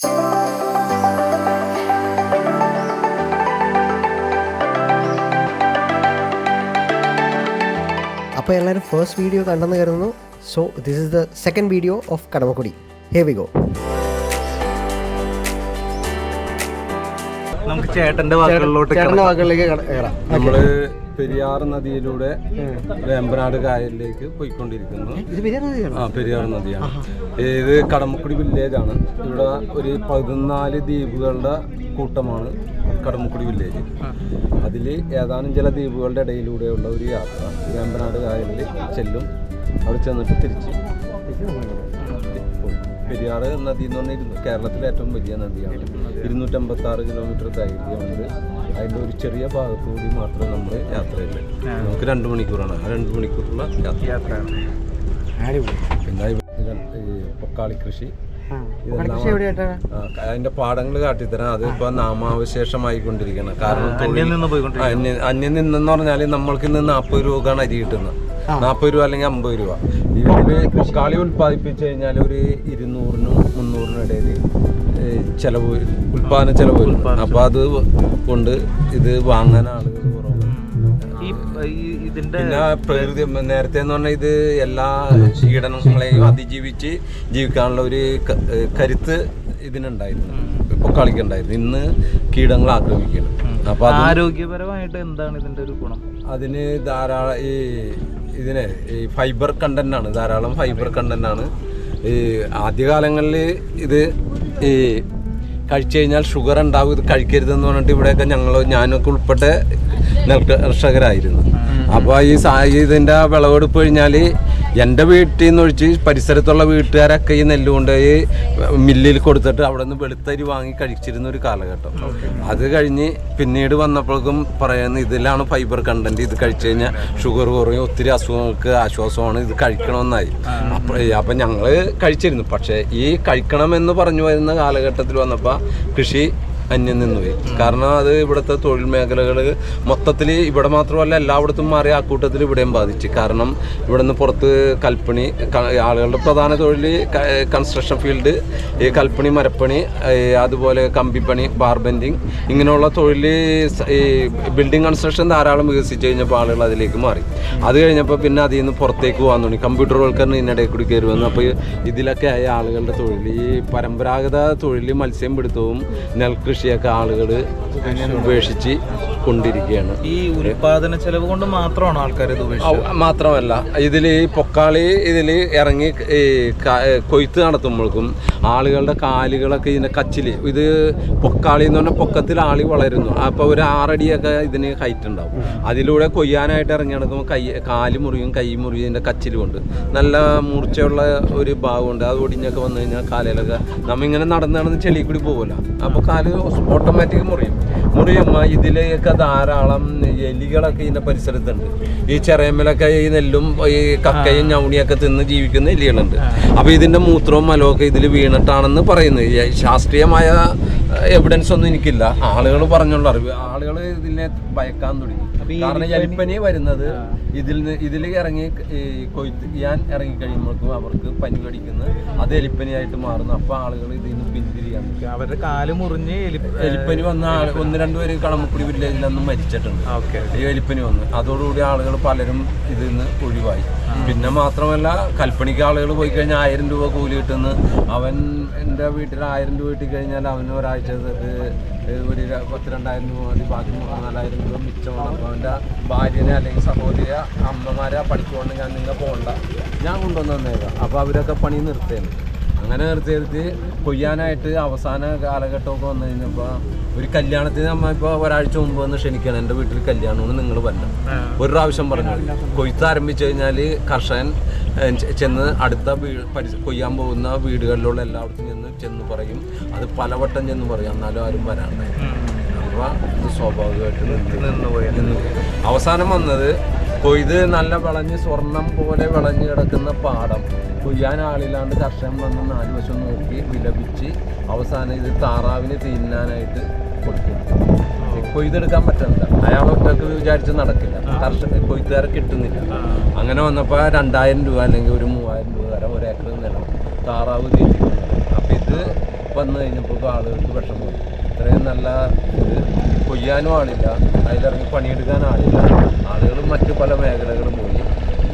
അപ്പോൾ എല്ലാവരും first video കണ്ടെന്ന് കരുതുന്നു. So this is the second video of Kadamakkudi. Here we go. നമുക്ക് ചേട്ടന്റെ വാക്കുകളിലേക്ക് കയറാം. നമ്മള് പെരിയാർ നദിയിലൂടെ വേമ്പനാട് കായലിലേക്ക് പോയിക്കൊണ്ടിരിക്കുന്നു. പെരിയാർ നദിയാണ്. ഇത് കടമക്കുടി വില്ലേജ് ആണ്. ഇവിടെ ഒരു 14 ദ്വീപുകളുടെ കൂട്ടമാണ് കടമക്കുടി വില്ലേജ്. അതിൽ ഏതാനും ചില ദ്വീപുകളുടെ ഇടയിലൂടെയുള്ള ഒരു യാത്ര വേമ്പനാട് കായലിൽ ചെല്ലും. അവിടെ ചെന്നിട്ട് തിരിച്ച് പെരിയാർ നദി എന്ന് പറഞ്ഞാൽ കേരളത്തിലെ ഏറ്റവും വലിയ നദിയാണ്. 256 കിലോമീറ്റർ ദൈർഘ്യമുണ്ട്. അതിൻ്റെ ഒരു ചെറിയ ഭാഗത്തുകൂടി മാത്രമേ നമ്മൾ യാത്രയുള്ളൂ. നമുക്ക് 2 മണിക്കൂറാണ്. ആ 2 മണിക്കൂറുള്ള യാത്രയാണ്. പിന്നെ പൊക്കാളി കൃഷി അതിന്റെ പാടങ്ങൾ കാട്ടിത്തരാം. അതിപ്പോ നാമാവശേഷമായിക്കൊണ്ടിരിക്കണം. കാരണം അന്യം നിന്നെന്ന് പറഞ്ഞാല് നമ്മൾക്ക് ഇന്ന് 40 രൂപക്കാണ് അരി കിട്ടുന്നത്. 40 രൂപ അല്ലെങ്കിൽ 50 രൂപ. ഇവര് പൊക്കാളി ഉൽപ്പാദിപ്പിച്ചു കഴിഞ്ഞാൽ ഒരു 200-നും 300-നും ഇടയിൽ ചെലവ്, ഉൽപാദന ചെലവ് വരും. അപ്പൊ അത് കൊണ്ട് ഇത് വാങ്ങാൻ ആളുകൾ കുറവാണ്. പിന്നെ പ്രകൃതി നേരത്തെ എന്ന് പറഞ്ഞാൽ ഇത് എല്ലാ കീടങ്ങളെയും അതിജീവിച്ച് ജീവിക്കാനുള്ള ഒരു കരുത്ത് ഇതിനുണ്ടായിരുന്നു, പൊക്കാളിക്കുണ്ടായിരുന്നു. ഇന്ന് കീടങ്ങൾ ആക്രമിക്കണം. അപ്പൊ ആരോഗ്യപരമായിട്ട് എന്താണ് ഇതിന്റെ ഒരു ഗുണം? അതിന് ധാരാളം ഈ ഫൈബർ കണ്ടന്റ് ആണ്. ധാരാളം ഫൈബർ കണ്ടന്റ് ആണ്. ഈ ആദ്യകാലങ്ങളിൽ ഇത് ഈ കഴിച്ചു കഴിഞ്ഞാൽ ഷുഗർ ഉണ്ടാവും, ഇത് കഴിക്കരുതെന്ന് പറഞ്ഞിട്ട് ഇവിടെയൊക്കെ ഞാനൊക്കെ ഉൾപ്പെട്ട നെൽകർഷകരായിരുന്നു. അപ്പോൾ ഇതിൻ്റെ വിളവെടുപ്പ് കഴിഞ്ഞാൽ എൻ്റെ വീട്ടിൽ നിന്ന് ഒഴിച്ച് പരിസരത്തുള്ള വീട്ടുകാരൊക്കെ ഈ നെല്ല് കൊണ്ടുപോയി മില്ലിൽ കൊടുത്തിട്ട് അവിടെ നിന്ന് വെളുത്തരി വാങ്ങി കഴിച്ചിരുന്ന ഒരു കാലഘട്ടം. അത് കഴിഞ്ഞ് പിന്നീട് വന്നപ്പോഴേക്കും പറയുന്നത് ഇതിലാണ് ഫൈബർ കണ്ടന്റ്, ഇത് കഴിച്ചു കഴിഞ്ഞാൽ ഷുഗർ കുറയും, ഒത്തിരി അസുഖങ്ങൾക്ക് ആശ്വാസമാണ്, ഇത് കഴിക്കണമെന്നായി. അപ്പം ഞങ്ങൾ കഴിച്ചിരുന്നു. പക്ഷേ ഈ കഴിക്കണമെന്ന് പറഞ്ഞു വരുന്ന കാലഘട്ടത്തിൽ വന്നപ്പോൾ കൃഷി അന്യം നിന്നുപോയി. കാരണം അത് ഇവിടുത്തെ തൊഴിൽ മേഖലകൾ മൊത്തത്തിൽ ഇവിടെ മാത്രമല്ല എല്ലായിടത്തും മാറി. ആ കൂട്ടത്തിൽ ഇവിടെയും ബാധിച്ചു. കാരണം ഇവിടെ നിന്ന് പുറത്ത് കൽപ്പണി, ആളുകളുടെ പ്രധാന തൊഴിൽ കൺസ്ട്രക്ഷൻ ഫീൽഡ്, ഈ കൽപ്പണി, മരപ്പണി, അതുപോലെ കമ്പിപ്പണി, ബാർബെൻഡിങ്, ഇങ്ങനെയുള്ള തൊഴിൽ, ഈ ബിൽഡിംഗ് കൺസ്ട്രക്ഷൻ ധാരാളം വികസിച്ച് കഴിഞ്ഞപ്പോൾ ആളുകൾ അതിലേക്ക് മാറി. അത് കഴിഞ്ഞപ്പോൾ പിന്നെ അതിൽ നിന്ന് പുറത്തേക്ക് പോകാൻ തുടങ്ങി. കമ്പ്യൂട്ടറുകൾക്കാണ് ഇതിനിടയിൽ കൂടി കയറി വന്നു. അപ്പോൾ ഇതിലൊക്കെ ആയ ആളുകളുടെ തൊഴിൽ, ഈ പരമ്പരാഗത തൊഴിൽ മത്സ്യം പിടുത്തവും നെൽകൃഷിയൊക്കെ ആളുകൾ ഉപേക്ഷിച്ച് കൊണ്ടിരിക്കുകയാണ്. ഈ ഉൽപാദന ചെലവ് കൊണ്ട് മാത്രമാണ് ആൾക്കാർ ഇത് ഉപേക്ഷിച്ചത്? മാത്രമല്ല, ഇതിൽ പൊക്കാളി ഇറങ്ങി കൊയ്ത്ത് നടത്തുമ്പോഴേക്കും ആളുകളുടെ കാലുകളൊക്കെ ഇതിൻ്റെ കച്ചില്, ഇത് പൊക്കാളി എന്ന് പറഞ്ഞാൽ പൊക്കത്തിൽ ആളി വളരുന്നു. അപ്പോൾ ഒരു 6 അടിയൊക്കെ ഇതിന് ഹൈറ്റ് ഉണ്ടാവും. അതിലൂടെ കൊയ്യാനായിട്ട് ഇറങ്ങി നടക്കുമ്പോൾ കാല് മുറിയും കൈ മുറിയും ഇതിൻ്റെ കച്ചിലുമുണ്ട്. നല്ല മൂർച്ചയുള്ള ഒരു ഭാഗമുണ്ട്. അത് ഒടിഞ്ഞൊക്കെ വന്നു കഴിഞ്ഞാൽ കാലിലൊക്കെ നമ്മിങ്ങനെ നടന്ന് ചെളി കൂടി പോകുമല്ലോ. അപ്പോൾ കാല് ഓട്ടോമാറ്റിക് മുറിയുമ്പോൾ ഇതിലേക്ക് ധാരാളം എലികളൊക്കെ ഇതിൻ്റെ പരിസരത്തുണ്ട്. ഈ ചെറിയമ്മലൊക്കെ ഈ നെല്ലും ഈ കക്കയും ഞവണിയൊക്കെ തിന്ന് ജീവിക്കുന്ന എലികളുണ്ട്. അപ്പോൾ ഇതിൻ്റെ മൂത്രവും മലമൊക്കെ ഇതിൽ വീണിട്ടാണെന്ന് പറയുന്നത്. ശാസ്ത്രീയമായ എവിഡൻസ് ഒന്നും എനിക്കില്ല. ആളുകൾ പറഞ്ഞുള്ള അറിവ്. ആളുകൾ ഇതിനെ ഭയക്കാൻ തുടങ്ങി. കാരണം എലിപ്പനി വരുന്നത് ഇതിൽ ഇറങ്ങി കൊയ്ത്ത് ചെയ്യാൻ ഇറങ്ങിക്കഴിയുമ്പോഴേക്കും അവർക്ക് പനി കടിക്കുന്നത് അത് എലിപ്പനിയായിട്ട് മാറുന്നു. അപ്പോൾ ആളുകൾ ഇതിൽ നിന്ന് പിന്തിരിയാൻ, അവരുടെ കാല് മുറിഞ്ഞ് എലിപ്പനി വന്ന 1-2 പേര് കടമക്കുടി വില്ലേജിലൊന്നും മരിച്ചിട്ടുണ്ട്. ഈ എലിപ്പനി വന്ന് അതോടുകൂടി ആളുകൾ പലരും ഇതിൽ നിന്ന് ഒഴിവായി. പിന്നെ മാത്രമല്ല, കൽപ്പണിക്ക് ആളുകൾ പോയി കഴിഞ്ഞാൽ 1000 രൂപ കൂലി കിട്ടുന്നു. അവൻ എൻ്റെ വീട്ടിൽ 1000 രൂപ കിട്ടിക്കഴിഞ്ഞാൽ അവന് ഒരാഴ്ച ഒരു 10-2000 രൂപ മതി. ബാക്കി 3-4,000 രൂപ മിച്ചമാണ്. അപ്പോൾ അവൻ്റെ ഭാര്യനെ അല്ലെങ്കിൽ സഹോദരി അമ്മമാരെ പഠിക്കുകൊണ്ട് നിങ്ങൾ പോകണ്ട, ഞാൻ കൊണ്ടുവന്ന് തന്നേക്കാം. അപ്പോൾ അവരൊക്കെ പണി നിർത്തേന്. അങ്ങനെ നിർത്തി കൊയ്യാനായിട്ട് അവസാന കാലഘട്ടമൊക്കെ വന്നു കഴിഞ്ഞപ്പോൾ ഒരു കല്യാണത്തിന് നമ്മ ഇപ്പോൾ ഒരാഴ്ച മുമ്പ് വന്ന് ക്ഷണിക്കണം, എൻ്റെ വീട്ടിൽ കല്യാണമാണ്, നിങ്ങൾ വരണം. ഒരു പ്രാവശ്യം പറഞ്ഞു. കൊയ്ത്ത് ആരംഭിച്ചു കഴിഞ്ഞാൽ കർഷകൻ ചെന്ന് അടുത്ത കൊയ്യാൻ പോകുന്ന വീടുകളിലുള്ള എല്ലായിടത്തും ചെന്ന് പറയും. അത് പലവട്ടം ചെന്ന് പറയും, എന്നാലും ആരും വരാണ്ട്. അപ്പോൾ ഇത് സ്വാഭാവികമായിട്ട് നിന്നുപോയി. അവസാനം വന്നത് കൊയ്ത് നല്ല വിളഞ്ഞ് സ്വർണം പോലെ വിളഞ്ഞ് കിടക്കുന്ന പാടം കൊയ്യാൻ ആളില്ലാണ്ട് കർഷകൻ വന്ന് 4 വശം നോക്കി വിലപിച്ച് അവസാനം ഇത് താറാവിന് തിന്നാനായിട്ട് കൊടുക്കും. കൊയ്തെടുക്കാൻ പറ്റുന്നില്ല. അയാൾ ഒറ്റക്ക് വിചാരിച്ച് നടക്കില്ല. കൊയ്ത്തുകാരെ കിട്ടുന്നില്ല. അങ്ങനെ വന്നപ്പോൾ 2000 രൂപ അല്ലെങ്കിൽ ഒരു 3000 രൂപ വരെ 1 ഏക്കർ നിലം താറാവ് തിരിച്ചു. അപ്പം ഇത് വന്നു കഴിഞ്ഞപ്പോൾ ആളുകൾക്ക് വിഷമം. ഇത്രയും നല്ല ഇത് കൊയ്യാനും ആളില്ല, അതിലിറങ്ങി പണിയെടുക്കാൻ ആളില്ല. ആളുകൾ മറ്റു പല മേഖലകളും പോയി.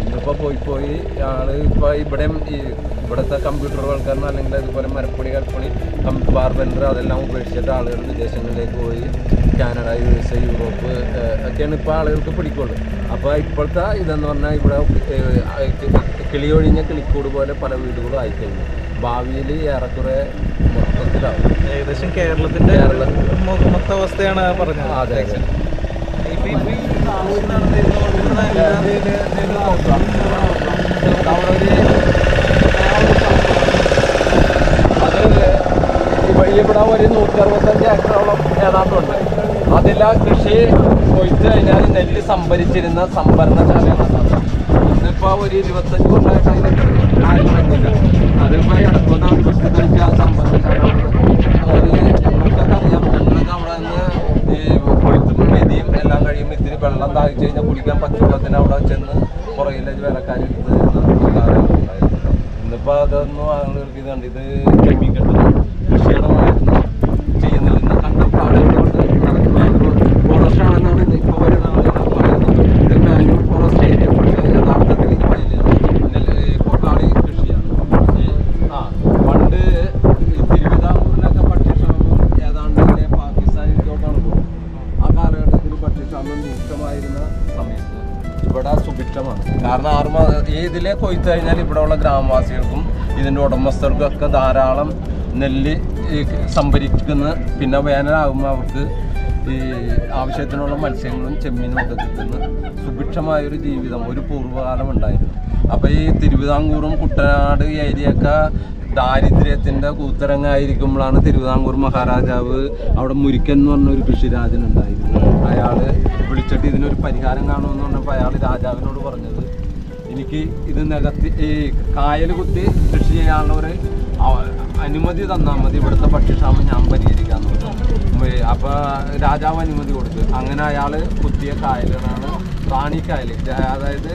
ഇന്നിപ്പോൾ പോയി ആൾ ഇപ്പോൾ ഇവിടുത്തെ കമ്പ്യൂട്ടറുകൾക്കാരനോ അല്ലെങ്കിൽ അതുപോലെ മരപ്പണി കൽപ്പണി ബാർബെൻഡർ അതെല്ലാം ഉപേക്ഷിച്ചിട്ട് ആളുകൾ വിദേശങ്ങളിലേക്ക് പോയി. കാനഡ, USA, യൂറോപ്പ് ഒക്കെയാണ് ഇപ്പോൾ ആളുകൾക്ക് പിടിക്കുള്ളൂ. അപ്പോൾ ഇപ്പോഴത്തെ ഇതെന്ന് പറഞ്ഞാൽ ഇവിടെ കിളിയൊഴിഞ്ഞ കിളിക്കൂട് പോലെ പല വീടുകളും ആയിക്കഴിഞ്ഞു. ഭാവിയിൽ ഏറെക്കുറെ മൊത്തത്തിലാവും. ഏകദേശം കേരളത്തിന്റെ മൊത്ത അവസ്ഥയാണ് പറഞ്ഞത്. അതെ അതെ. ഇവിടെ ഒരു 165 ഏക്കറോളം ഏതാണ്ടുണ്ട്. അതിലാ കൃഷി കൊയ്ത്ത് കഴിഞ്ഞാൽ നെല്ല് സംഭരിച്ചിരുന്ന സംഭരണശാലയാണ്. ഇന്നിപ്പോൾ ഒരു 25 കൊല്ലമായിട്ട് അതിനൊക്കെ ആരും പറ്റില്ല. അതിപ്പോൾ ഇടക്കുന്ന സംഭരണശാല നമുക്കറിയാം. ഞങ്ങളൊക്കെ അവിടെ നിന്ന് ഈ കൊയ്ത്തും മെതിയും എല്ലാം കഴിയുമ്പോൾ ഇത്തിരി വെള്ളം താഴ്ച കഴിഞ്ഞാൽ കുടിക്കാൻ പറ്റുള്ളതിന് അവിടെ ചെന്ന് പുറകിലെ വേലക്കാർ എടുത്ത് തരുന്ന കാലങ്ങളുണ്ടായിരുന്നു. ഇന്നിപ്പോൾ അതൊന്നും ആളുകൾക്ക് ഇത് കണ്ട് ഇത് കെമിക്കൽ കൃഷിയിടമായിരുന്നു ചെയ്യുന്നില്ല. ഇന്ന് കണ്ടപ്പോൾ ആളുകളോട് ഫോറസ്റ്റാണെന്നാണ് ഇപ്പോൾ വരുന്ന ആളുകൾ പറയുന്നത്. ഇത് ബാംഗ്ലൂർ ഫോറസ്റ്റ് ഏരിയ, പക്ഷേ യഥാർത്ഥത്തിൽ ഇത് വയലാണ്, കൊക്കാളി കൃഷിയാണ്. പണ്ട് തിരുവിതാംകൂറിലൊക്കെ ഭക്ഷ്യക്ഷാമം ഏതാണ്ട് ഇങ്ങനെ പാകിസ്ഥാനിലോട്ടാണ് പോകുന്നത്. ആ കാലഘട്ടത്തിൽ ഭക്ഷ്യക്ഷാമം രൂക്ഷമായിരുന്ന സമയത്ത് ഇവിടെ സുഭിക്ഷമാണ്. കാരണം ഇതിലെ കൊയ്ത്ത് കഴിഞ്ഞാൽ ഇവിടെയുള്ള ഗ്രാമവാസികൾക്കും ഇതിൻ്റെ ഉടമസ്ഥർക്കും ഒക്കെ ധാരാളം നെല്ല് സംഭരിക്കുന്ന, പിന്നെ വേനലാകുമ്പോൾ അവർക്ക് ഈ ആവശ്യത്തിനുള്ള മത്സ്യങ്ങളും ചെമ്മീനും ഒക്കെ കിട്ടുന്ന സുഭിക്ഷമായൊരു ജീവിതം, ഒരു പൂർവ്വകാലം ഉണ്ടായിരുന്നു. അപ്പോൾ ഈ തിരുവിതാംകൂറും കുട്ടനാട് ഏരിയയൊക്കെ ദാരിദ്ര്യത്തിൻ്റെ കൂത്തരങ്ങായിരിക്കുമ്പോഴാണ് തിരുവിതാംകൂർ മഹാരാജാവ് അവിടെ മുരിക്കൻ എന്ന് പറഞ്ഞ ഒരു കൃഷിരാജനുണ്ടായിരുന്നു. അയാൾ വിളിച്ചിട്ട് ഇതിനൊരു പരിഹാരം കാണുമെന്ന് പറഞ്ഞപ്പോൾ അയാൾ രാജാവിനോട് പറഞ്ഞത്, എനിക്ക് ഇത് നികത്തി ഈ കായൽ കുത്തി കൃഷി ചെയ്യാനുള്ള ഒരു അനുമതി തന്നാൽ മതി, ഇവിടുത്തെ ഭക്ഷ്യക്ഷാമം ഞാൻ പരിഹരിക്കാമെന്ന് പറഞ്ഞു. അപ്പോൾ രാജാവ് അനുമതി കൊടുത്തു. അങ്ങനെ അയാൾ കുത്തിയ കായലുകളാണ് റാണിക്കായൽ. അതായത്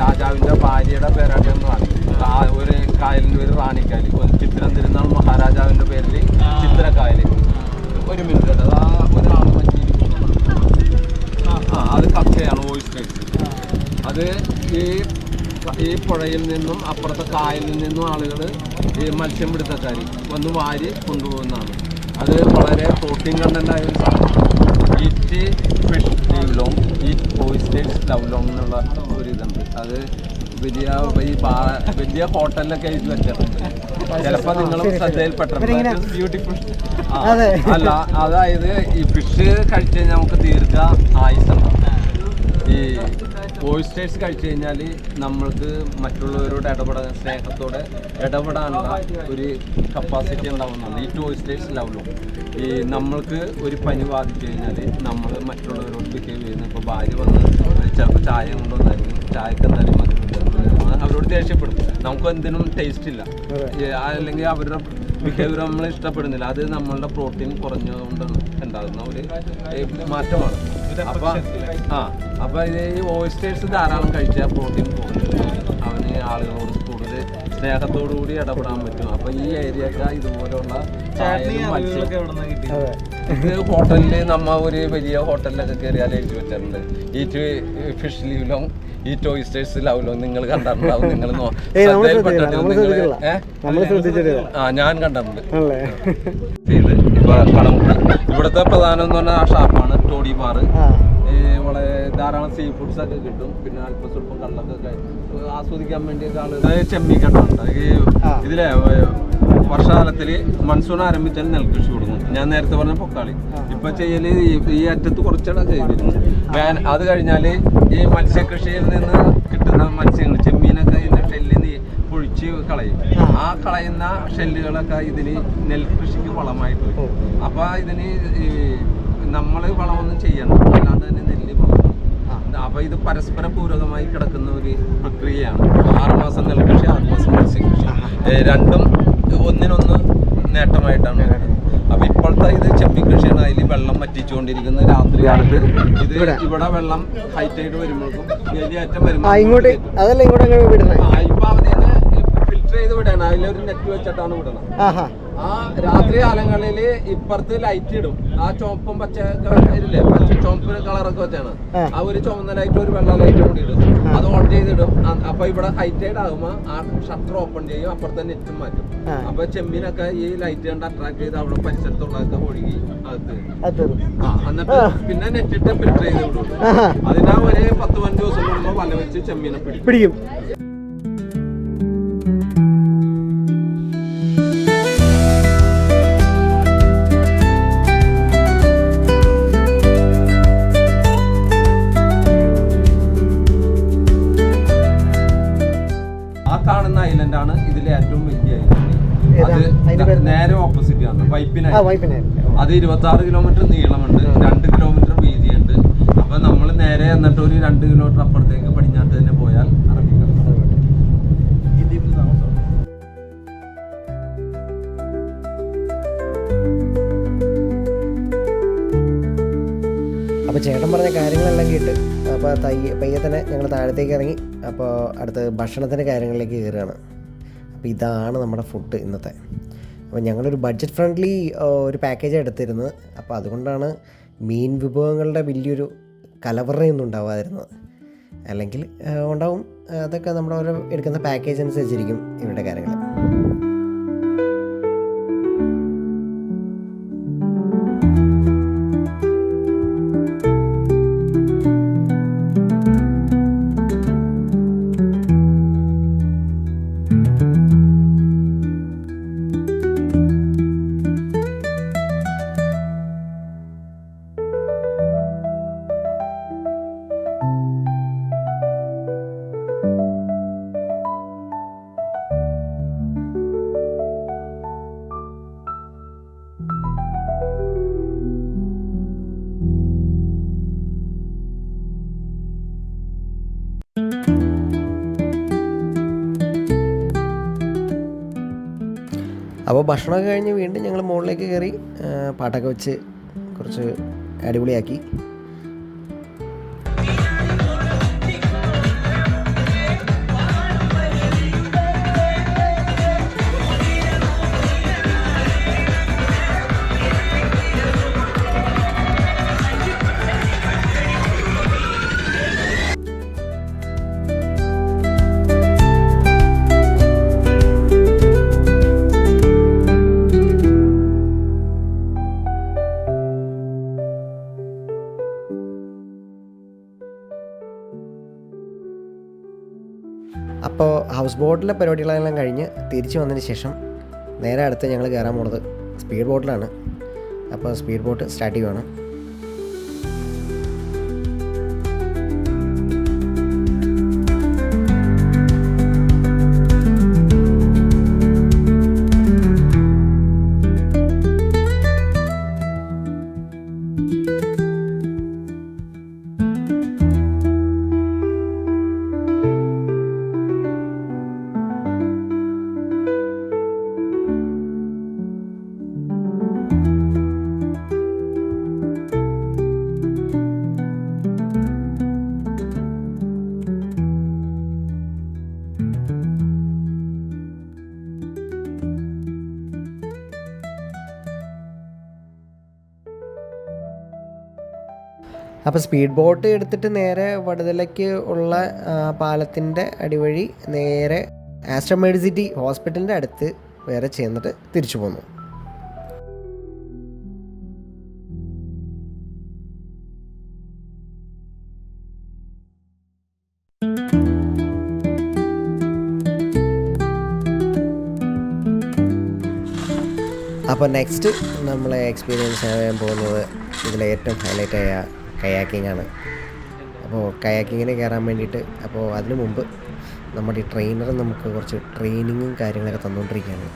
രാജാവിൻ്റെ ഭാര്യയുടെ പേരായിട്ടാണ് ഒരു കായലിൻ്റെ പേര് റാണിക്കായൽ. ചിത്രം തിരുനാൾ മഹാരാജാവിൻ്റെ പേരിൽ ചിത്രക്കായൽ. ഒരു മിനിറ്റ്, അത് ആ ഒരാൾ പറ്റിയിരിക്കുന്നതാണ്. അത് കക്കയാണ്, ഓയിസ്റ്റേഴ്സ്. അത് ഈ പുഴയിൽ നിന്നും അപ്പുറത്തെ കായലിൽ നിന്നും ആളുകൾ ഈ മത്സ്യം പിടുത്തക്കാർ വന്ന് വാരി കൊണ്ടുപോകുന്നതാണ്. അത് വളരെ പ്രോട്ടീൻ കണ്ടൻ്റായ ഒരു സാധനമാണ്. Eat fish leave long, eat oysters love long എന്നുള്ള ഒരു ഇതുണ്ട്. അത് വലിയ ഹോട്ടലിലൊക്കെ എഴുതി വെച്ചിട്ടുണ്ട്. ചിലപ്പോൾ നിങ്ങളും ശ്രദ്ധയിൽപ്പെട്ടിട്ടുണ്ട്. ബ്യൂട്ടിഫുൾ. അല്ല, അതായത് ഈ ഫിഷ് കഴിച്ചു കഴിഞ്ഞാൽ നമുക്ക് ദീർഘ ആയുസ്സുണ്ടാവും. ഈ ഓയിസ്റ്റേഴ്സ് കഴിച്ചു കഴിഞ്ഞാൽ നമ്മൾക്ക് മറ്റുള്ളവരോട് സ്നേഹത്തോടെ ഇടപെടാനുള്ള ഒരു കപ്പാസിറ്റി ഉണ്ടാവുന്നതാണ്. ഈ ഓയിസ്റ്റേഴ്സ് ലവ്. ഈ നമ്മൾക്ക് ഒരു പനി ബാധിച്ചു കഴിഞ്ഞാൽ നമ്മൾ മറ്റുള്ളവരോട് ബിഹേവ് ചെയ്യുന്നത്, ഇപ്പോൾ ഭാര്യ വന്ന് ചിലപ്പോൾ ചായ കൊണ്ടുവന്നായിരിക്കും, ചായക്ക് എന്തായാലും അവരോട് ദേഷ്യപ്പെടും. നമുക്ക് എന്തിനും ടേസ്റ്റ് ഇല്ല, അല്ലെങ്കിൽ അവരുടെ ബിഹേവിയർ നമ്മൾ ഇഷ്ടപ്പെടുന്നില്ല. അത് നമ്മളുടെ പ്രോട്ടീൻ കുറഞ്ഞതുകൊണ്ടാണ് ഉണ്ടാകുന്ന ഒരു മാറ്റമാണ്. അപ്പോൾ ഇത് ഈ ഓയിസ്റ്റേഴ്സ് ധാരാളം കഴിച്ചാൽ പ്രോട്ടീൻ കുറഞ്ഞു, അവന് ആളുകളോട് കൂടുതൽ സ്നേഹത്തോടു കൂടി ഇടപെടാൻ പറ്റും. അപ്പോൾ ഈ ഏരിയയൊക്കെ ഇതുപോലുള്ള ഇത് ഹോട്ടലിൽ നമ്മൾ ഒരു വലിയ ഹോട്ടലിലൊക്കെ കയറിയാൽ എഴുതി വെച്ചിട്ടുണ്ട്, eat fish leave long, eat oysters love long. നിങ്ങൾ കണ്ടിട്ടുണ്ടാവും, നിങ്ങൾ ഞാൻ കണ്ടിട്ടുണ്ട്. ഇപ്പൊ കടമുട്ടി ഇവിടുത്തെ പ്രധാനം എന്ന് പറഞ്ഞാൽ ആ ഷാപ്പാണ് ടോഡി ബാർ. വളരെ ധാരാളം സീ ഫുഡ്സ് ഒക്കെ കിട്ടും. പിന്നെ അല്പം സ്വല്പം കള്ളൊക്കെ ആസ്വദിക്കാൻ വേണ്ടിയൊക്കെ ആളുകൾ ചെമ്മീക്കട്ടുണ്ട്. ഇതിലെ വർഷകാലത്തിൽ മൺസൂൺ ആരംഭിച്ചാൽ നെൽകൃഷി കൊടുക്കും. ഞാൻ നേരത്തെ പറഞ്ഞ പൊക്കാളി ഇപ്പൊ ചെയ്യല് ഈ അറ്റത്ത് കുറച്ചിടം ചെയ്തിരുന്നു. അത് കഴിഞ്ഞാൽ ഈ മത്സ്യകൃഷിയിൽ നിന്ന് കിട്ടുന്ന മത്സ്യങ്ങൾ, ചെമ്മീനൊക്കെ ഇതിന്റെ ഷെല്ലിൽ പൊഴിച്ച് കളയും. ആ കളയുന്ന ഷെല്ലുകളൊക്കെ ഇതിന് നെൽകൃഷിക്ക് വളമായിട്ട് വരും. അപ്പൊ ഇതിന് നമ്മൾ വളമൊന്നും ചെയ്യണം, അല്ലാണ്ട് തന്നെ നെല്ല് വളം. അപ്പൊ ഇത് പരസ്പരം പൂരകമായി കിടക്കുന്ന ഒരു പ്രക്രിയയാണ്. 6 മാസം നെൽകൃഷി, 6 മാസം മത്സ്യകൃഷി, രണ്ടും ഒന്നിനൊന്ന് നേട്ടമായിട്ടാണ്. അപ്പൊ ഇപ്പോഴത്തെ ഇത് ചെമ്മീൻ കൃഷിയാണ്. അതിൽ വെള്ളം വറ്റിച്ചുകൊണ്ടിരിക്കുന്നത്. രാത്രി കാലത്ത് ഇത് ഇവിടെ വെള്ളം ഹൈറ്റൈഡ് വരുമ്പോഴേക്കും വേലിയേറ്റം വരുമ്പോൾ ഇപ്പൊ അതിന് ഫിൽറ്റർ ചെയ്ത് വിടണം. അതിലൊരു നെറ്റ് വെച്ചിട്ടാണ് വിടണം. ആ രാത്രി കാലങ്ങളിൽ ഇപ്പുറത്ത് ലൈറ്റ് ഇടും. ആ ചുവപ്പും പച്ച ഇല്ലേ, പച്ച ചുവപ്പ് കളറൊക്കെ വെച്ചാണ്. ആ ഒരു ചുവന്ന ലൈറ്റ് ഒരു വെള്ള ലൈറ്റ് കൂടി ഇടും. അത് ഓൺ ചെയ്തിടും. അപ്പൊ ഇവിടെ ഹൈറ്റൈഡ് ആകുമ്പോ ആ ഷട്ടർ ഓപ്പൺ ചെയ്യും, അപ്പുറത്തെ നെറ്റും മാറ്റും. അപ്പൊ ചെമ്മീനൊക്കെ ഈ ലൈറ്റ് കണ്ട് അട്രാക്ട് ചെയ്ത് അവിടെ പരിസരത്തുള്ളതൊക്കെ ഒഴുകി അകത്ത് എന്നിട്ട് പിന്നെ നെറ്റിട്ട് ഫിൽറ്റർ ചെയ്ത് വിടും. അതിനാ ഒരു 10-15 ദിവസം കൂടുമ്പോ വല വെച്ച് ചെമ്മീനെ പിടിക്കും. കാണുന്ന ഐലൻഡ് ആണ് ഇതിലെ ഏറ്റവും വലിയ ഐലൻഡ്. അത് നേരെ ഓപ്പോസിറ്റ് ആണ് വൈപ്പിൻ. അത് 26 കിലോമീറ്റർ നീളമുണ്ട്, 2 കിലോമീറ്റർ വീതിയുണ്ട്. അപ്പൊ നമ്മൾ നേരെ എന്നിട്ട് ഒരു 2 കിലോമീറ്റർ അപ്പുറത്തേക്ക് പടിഞ്ഞാട്ട് തന്നെ പോയാൽ അറബിക്കടൽ. അപ്പോൾ ചേട്ടൻ പറഞ്ഞ കാര്യങ്ങളെല്ലാം കേട്ട് അപ്പോൾ പയ്യെ തന്നെ ഞങ്ങൾ താഴത്തേക്ക് ഇറങ്ങി. അപ്പോൾ അടുത്ത് ഭക്ഷണത്തിൻ്റെ കാര്യങ്ങളിലേക്ക് കയറുകയാണ്. അപ്പോൾ ഇതാണ് നമ്മുടെ ഫുഡ് ഇന്നത്തെ. അപ്പോൾ ഞങ്ങളൊരു ബഡ്ജറ്റ് ഫ്രണ്ട്ലി ഒരു പാക്കേജ് എടുത്തിരുന്നത്. അപ്പോൾ അതുകൊണ്ടാണ് മീൻ വിഭവങ്ങളുടെ വലിയൊരു കലവറയൊന്നും ഉണ്ടാവാതിരുന്നത്. അല്ലെങ്കിൽ ഉണ്ടാവും. അതൊക്കെ നമ്മുടെ ഓരോ എടുക്കുന്ന പാക്കേജ് അനുസരിച്ചിരിക്കും ഇവരുടെ കാര്യങ്ങൾ. അപ്പോൾ ഭക്ഷണമൊക്കെ കഴിഞ്ഞ് വീണ്ടും ഞങ്ങൾ മുകളിലേക്ക് കയറി പാട്ടൊക്കെ വെച്ച് കുറച്ച് അടിപൊളിയാക്കി. അപ്പോൾ ഹൗസ് ബോട്ടിലെ പരിപാടികളെല്ലാം കഴിഞ്ഞ് തിരിച്ചു വന്നതിന് ശേഷം നേരെ അടുത്ത് ഞങ്ങൾ കയറാൻ പോകുന്നത് സ്പീഡ് ബോട്ടിലാണ്. അപ്പോൾ സ്പീഡ് ബോട്ട് സ്റ്റാർട്ട് ചെയ്യുവാണ്. അപ്പോൾ സ്പീഡ് ബോട്ട് എടുത്തിട്ട് നേരെ വടുതലയ്ക്ക് ഉള്ള പാലത്തിൻ്റെ അടിവഴി നേരെ ആസ്ട്ര മെഡിസിറ്റി ഹോസ്പിറ്റലിൻ്റെ അടുത്ത് വേറെ ചെന്നിട്ട് തിരിച്ചു പോന്നു. അപ്പോൾ നെക്സ്റ്റ് നമ്മളെ എക്സ്പീരിയൻസ് ചെയ്യാൻ പോകുന്നത് ഇതിലെ ഏറ്റവും ഹൈലൈറ്റായ കയാക്കിംഗ് ആണ്. അപ്പോൾ കയാക്കിങ്ങിന് കയറാൻ വേണ്ടിയിട്ട് അപ്പോൾ അതിനു മുമ്പ് നമ്മുടെ ഈ ട്രെയിനർ നമുക്ക് കുറച്ച് ട്രെയിനിങ്ങും കാര്യങ്ങളൊക്കെ തന്നുകൊണ്ടിരിക്കുകയാണ്.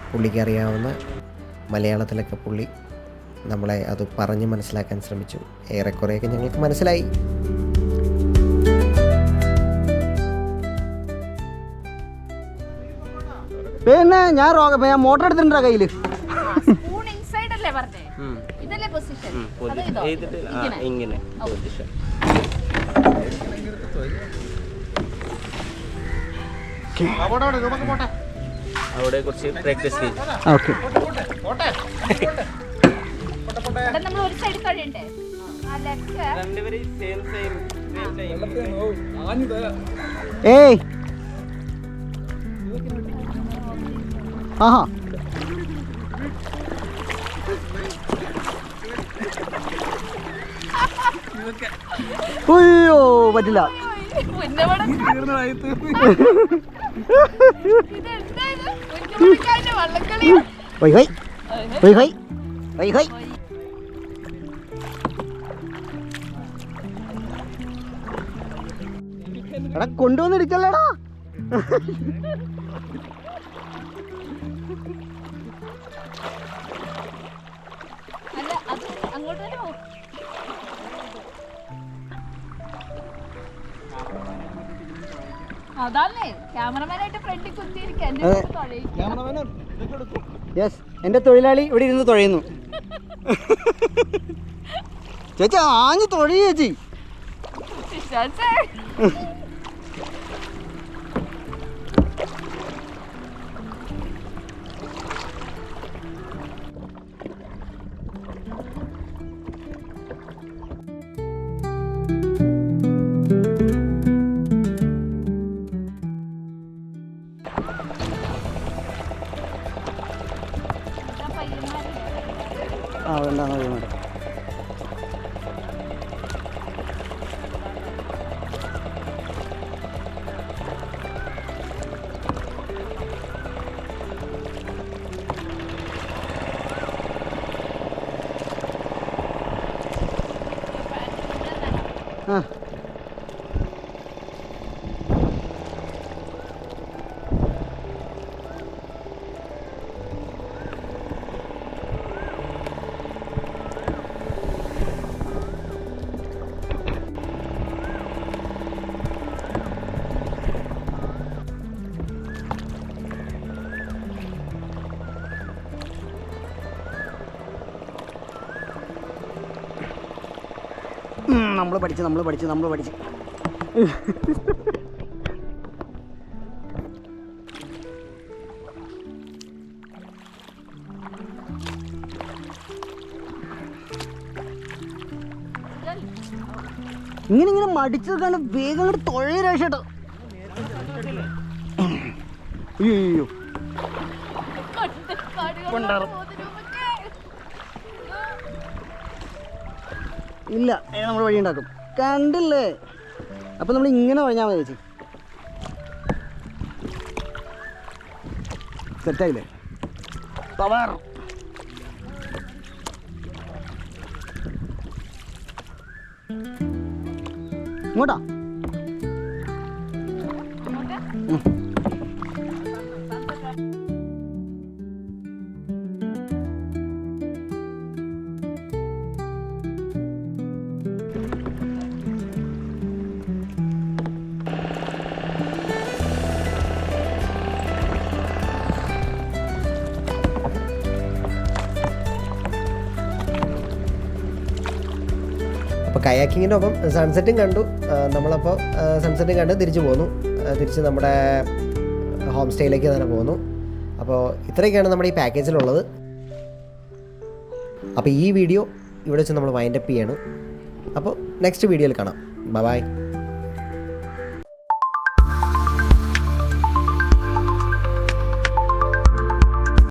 പുള്ളിക്ക് അറിയാവുന്ന മലയാളത്തിലൊക്കെ പുള്ളി നമ്മളെ അത് പറഞ്ഞ് മനസ്സിലാക്കാൻ ശ്രമിച്ചു. ഏറെക്കുറെയൊക്കെ ഞങ്ങൾക്ക് മനസ്സിലായി. പിന്നെ ഞാൻ മോട്ടർ എടുത്തിട്ടുണ്ടോ കയ്യില്? അവിടെ കുറച്ച് പ്രാക്ടീസ് ചെയ്യും. ഓക്കെ. നമ്മൾ ഒരു സൈഡ് കഴിയണ്ടേ? രണ്ടുപേരും സെയിം ഏയ് ആഹാ അയ്യോ പറ്റില്ല. Why why why why why why. എടാ കൊണ്ടുവന്നിരിക്കല്ലടാ. അല്ല അത് അങ്ങോട്ട് തന്നെ പോകും. അതല്ലേ ക്യാമറമാനായിട്ട് ഫ്രണ്ടിൽ കുത്തിയിരിക്കാൻ യെസ്, എന്റെ തൊഴിലാളി ഇവിടെ ഇരുന്ന് തുഴയുന്നു. ചേച്ചി ആഞ്ഞു തുഴയ ചേച്ചി. ആ വേണ്ട വേണ്ട. ആ നമ്മൾ പഠിച്ച് ഇങ്ങനെ മടിച്ചത് കണ്ട് വേഗം അങ്ങോട്ട് തൊഴയ രക്ഷട്ടോ. അയ്യോ ഇല്ല, നമ്മൾ വഴി ഉണ്ടാക്കും. കണ്ടില്ലേ? അപ്പം നമ്മൾ ഇങ്ങനെ പറഞ്ഞാൽ മതി ചേച്ചി. സെറ്റായില്ലേ? പവർ. ഇങ്ങോട്ടാ. അപ്പോൾ കയാക്കിങ്ങിൻ്റെ ഒപ്പം സൺസെറ്റും കണ്ടു. നമ്മളപ്പോൾ സൺസെറ്റും കണ്ട് തിരിച്ചു പോന്നു. തിരിച്ച് നമ്മുടെ ഹോം സ്റ്റേയിലേക്ക് തന്നെ പോന്നു. അപ്പോൾ ഇത്രയൊക്കെയാണ് നമ്മുടെ ഈ പാക്കേജിലുള്ളത്. അപ്പോൾ ഈ വീഡിയോ ഇവിടെ വെച്ച് നമ്മൾ വൈൻഡപ്പ് ചെയ്യാണ്. അപ്പോൾ നെക്സ്റ്റ് വീഡിയോയിൽ കാണാം. ബൈ.